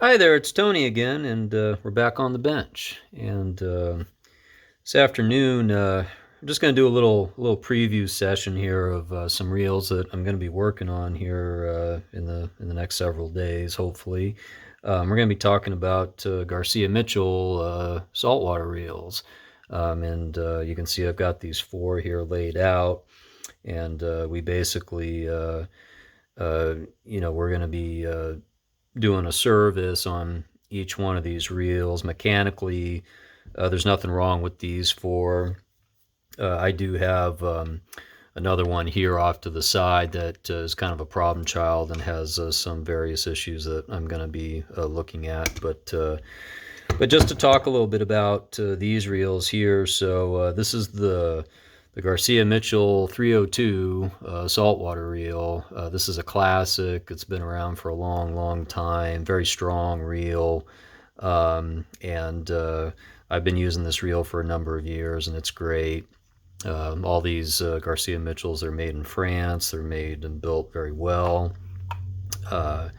Hi there, it's Tony again, and we're back on the bench. And this afternoon, I'm just going to do a little preview session here of some reels that I'm going to be working on here in the next several days, hopefully. We're going to be talking about Garcia Mitchell saltwater reels, and you can see I've got these four here laid out, and we basically, we're going to be doing a service on each one of these reels mechanically. There's nothing wrong with these four. I do have another one here off to the side that is kind of a problem child and has some various issues that I'm going to be looking at. But just to talk a little bit about these reels here. So this is the Garcia Mitchell 302 saltwater reel. This is a classic. It's been around for a long, long time. Very strong reel. And I've been using this reel for a number of years, and it's great. All these Garcia Mitchells are made in France. They're made and built very well. Uh,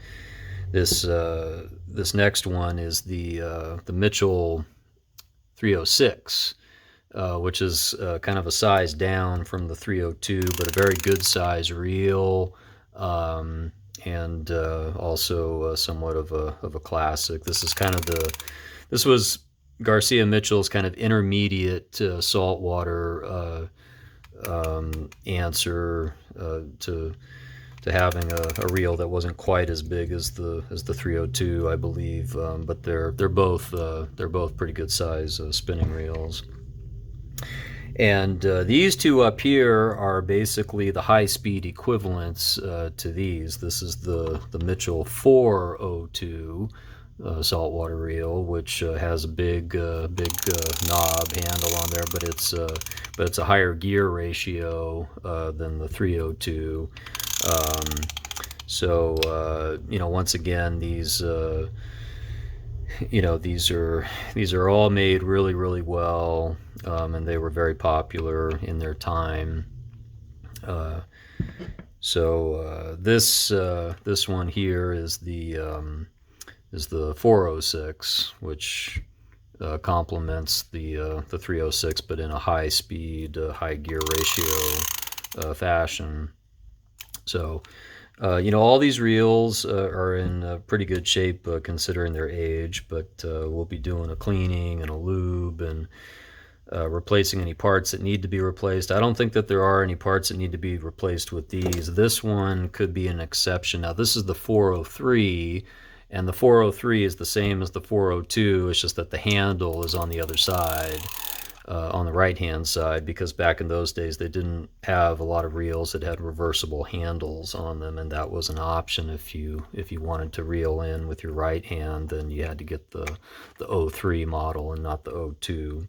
this next one is the Mitchell 306. Which is kind of a size down from the 302, but a very good size reel, and also somewhat of a classic. This was Garcia Mitchell's kind of intermediate saltwater answer to having a reel that wasn't quite as big as the 302, I believe, but they're both pretty good size spinning reels. And these two up here are basically the high-speed equivalents to these. This is the Mitchell 402 saltwater reel, which has a big knob handle on there, but it's a higher gear ratio than the 302. Once again, these are all made really, really well, and they were very popular in their time. This one here is the 406, which complements the 306, but in a high speed, high gear ratio fashion. So all these reels are in pretty good shape considering their age, but we'll be doing a cleaning and a lube and replacing any parts that need to be replaced. I don't think that there are any parts that need to be replaced with these. This one could be an exception. Now, this is the 403, and the 403 is the same as the 402. It's just that the handle is on the other side. On the right-hand side, because back in those days they didn't have a lot of reels that had reversible handles on them, and that was an option if you wanted to reel in with your right hand. Then you had to get the 03 model and not the 02.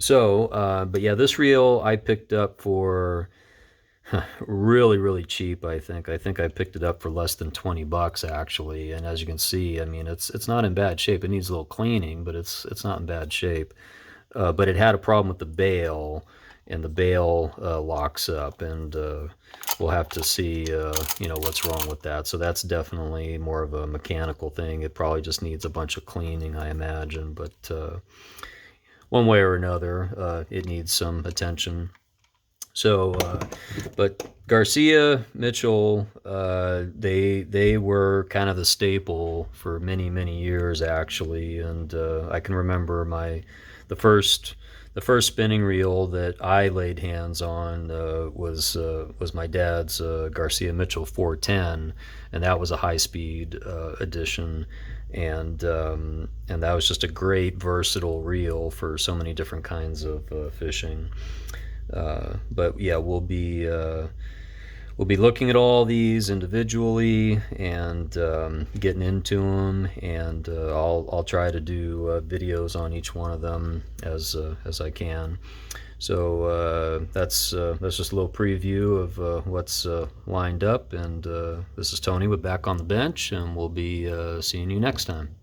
But yeah, this reel I picked up for really, really cheap. I think I picked it up for less than $20 actually, and as you can see, I mean, it's not in bad shape. It needs a little cleaning, but it's not in bad shape. But it had a problem with the bail, and the bail locks up, and we'll have to see what's wrong with that. So that's definitely more of a mechanical thing. It probably just needs a bunch of cleaning, I imagine, but one way or another it needs some attention. But Garcia Mitchell, they were kind of the staple for many, many years actually, and I can remember the first spinning reel that I laid hands on was my dad's Garcia Mitchell 410, and that was a high-speed edition, and that was just a great versatile reel for so many different kinds of fishing. But yeah, we'll be looking at all these individually and getting into them, and I'll try to do videos on each one of them as I can. So that's just a little preview of what's lined up, and this is Tony with Back on the Bench, and we'll be seeing you next time.